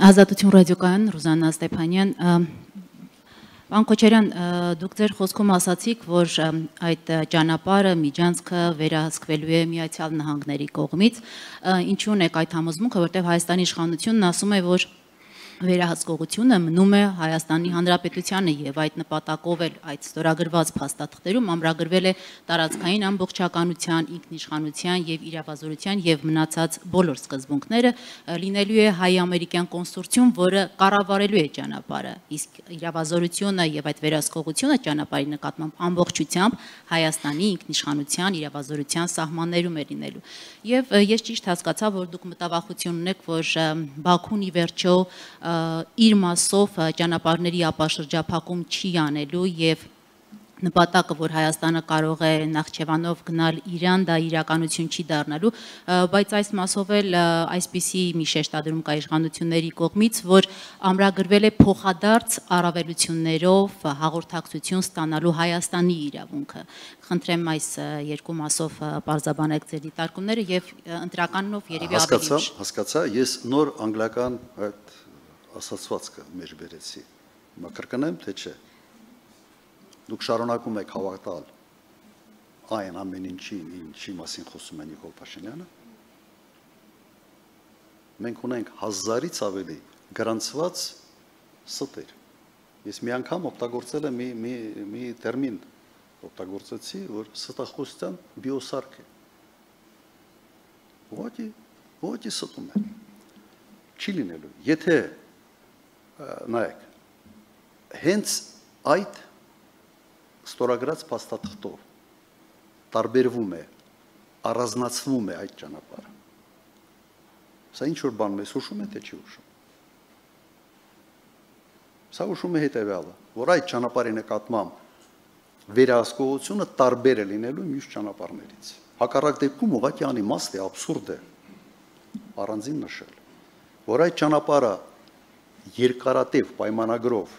Ազատություն ռադիոկայան, Ռուզաննա Ստեփանյան, Պարոն Քոչարյան, դուք ձեր խոսքում ասացիք, որ այդ ճանապարհը միջանցքը վերահսկվելու է Միացյալ Նահանգների կողմից, ինչու՞ն եք այդ համոզմունքը, որտեղ Հայաստանի իշխանությունն ասում է, որ վերահսկողությունը մնում է Հայաստանի Հանրապետությանը եւ այդ նպատակով էլ այդ ստորագրված փաստաթղթերում ամրագրվել է տարածքային ամբողջականության, ինքնիշխանության եւ իրավազորության եւ մնացած բոլոր սկզբունքները, լինելու է հայ-ամերիկյան կոնսորցիում, որը կառավարելու է ճանապարհը, իսկ իրավազորությունը եւ այդ վերահսկողությունը ճանապարհի նկատմամբ ամբողջությամբ Հայաստանի ինքնիշխանության, իրավազորության սահմաններում է լինելու։ Եվ ես ճիշտ հասկացա, որ դուք մտավախություն ունեք, որ Բաքուն ի վերջո իր մասով ճանապարհների ապաշրջափակում չի անելու եւ նպատակը, որ Հայաստանը կարող է Նախճեվանով գնալ Իրան, դա իրականություն չի դառնալու, բայց այս մասով էլ այսպիսի մի շեշտադրում կա իշխանությունների կողմից, որ ամրագրվել է փոխադարձ առավելություններով հաղորդակցություն ստանալու Հայաստանի իրավունքը։ Խնդրեմ այս երկու մասով պարզաբանեք ձեր դիտարկումները եւ ընտրականով երևի ավելի ուշ։ Հասկացա, ես նոր անգլիական այդ ասացվածքը մեր բերեցի։ Կրկնեմ, թե չէ։ Դուք շարունակում եք հավատալ այն ամեն ինչի մասին խոսում է Նիկոլ Փաշինյանը։ Մենք ունենք 1000-ից ավելի գրանցված ստեր։ Ես մի անգամ օգտագործել եմ մի տերմին օգտագործեցի, որ ստախոսության բիոսարք է։ Ո՞ղի ստում է։ Չի լինելու։ Եթե նայեք, հենց այդ ստորագրած փաստաթղթով տարբերվում է, առանձնացվում է այդ ճանապարհը։ Սա ինչ որ բան մեզ հուշում է, թե չի հուշում։ Սա հուշում է հետևյալը, որ այդ ճանապարհի նկատմամբ վերահսկողությունը տարբեր է լինելու մյուս ճանապարհներից։ Հակառակ դեպքում ուղղակի անիմաստ է, աբսուրդ է առանձին նշել, որ այդ ճանապարհը երկարատև պայմանագրով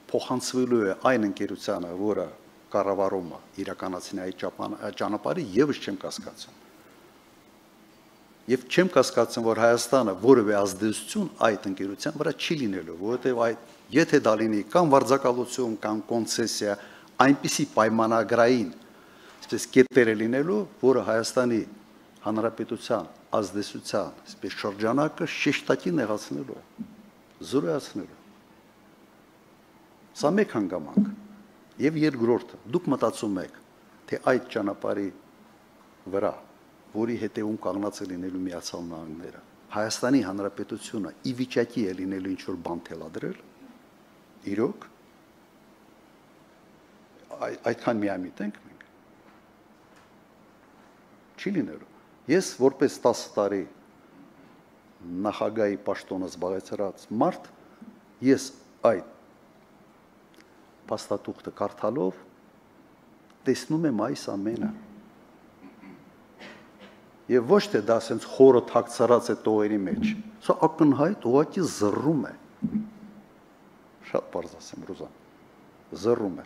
փոխանցվելու է այն ընկերությանը, որը կառավարումը իրականացնի այդ ճանապարհը, եւս չեմ կասկածում։ Եվ չեմ կասկածում, որ Հայաստանը որևէ ազդեցություն այդ ընկերության վրա չի լինելու, որովհետեւ այդ եթե դա լինի կամ վարձակալություն, կամ կոնցեսիա, այնպիսի պայմանագրային, այսպես կետեր է լինելու, որը Հայաստանի Հանրապետության ազդեցության, այսպես շրջանակը շեշտակի նեղացնելու է, զորացնելու։ Սա մեկ հանգամանք։ Եվ երկրորդը, դուք մտածում եք, թե այդ ճանապարհի վրա, որի հետևում կանգնած է լինելու Միացյալ Նահանգները, Հայաստանի Հանրապետությունը ի վիճակի է լինելու ինչ-որ բան թելադրել, իրոք, այդքան միամիտ ենք մենք, չի լինելու։ Ես որպես 10 տարի նախագահի պաշտոնը զբաղեցրած մարդ, ես այդ փաստաթուղթը կարդալով տեսնում եմ այս ամենը։ Եվ ոչ թե դա ասենց խորը թաքցրած է տողերի մեջ, սա ակնհայտ ուղղակի զռռում է։ Շատ պարզ ասեմ, Ռուզան, զռռում է,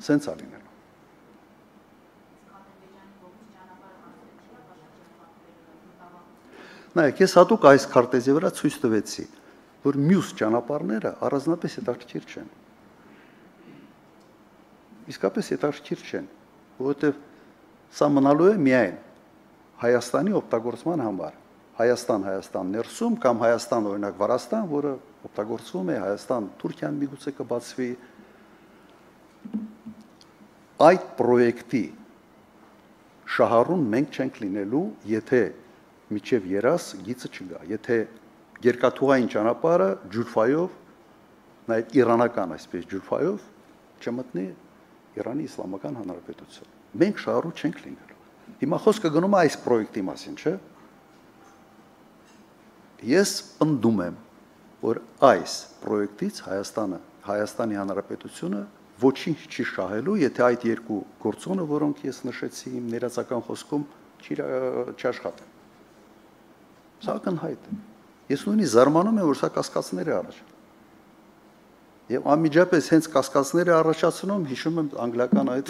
սենց է լինելու։ Նայեք, ես հատուկ այս քարտեզի վրա ցույց տվեցի, որ մյուս ճանապարհները առանձնապես հետաքրքիր չեն։ Իսկապես հետաքրքիր չեն, որովհետև սա մնալու է միայն Հայաստանի օգտագործման համար։ Հայաստան ներսում կամ Հայաստան օրինակ Վրաստան, որը օգտագործվում է, Հայաստան Թուրքիան միգուցե կբացվի։ Այդ պրոյեկտի շահառուն մենք չենք լինելու, եթե միջև երաս գիծը չգա, եթե երկաթուղային ճանապարհը ջուրֆայով, նայեք իրանական այսպես ջուրֆայով չմտնի Իրանի Իսլամական Հանրապետություն։ Մենք շահառու չենք լինելու։ Հիմա խոսքը գնում է այս պրոյեկտի մասին, չէ՞։ Ես պնդում եմ, որ այս պրոյեկտից Հայաստանի Հանրապետությունը ոչինչ չի շահելու, եթե այդ երկու գործոնը, որոնք ես նշեցի իմ ներածական խոսքում, չաշխատեն։ Սա ակնհայտ է։ Ես նույնիսկ զարմանում եմ, որ սա կասկածներ է առաջ։ Եվ անմիջապես հենց կասկածներ է առաջացնում, հիշում եմ անգլիական այդ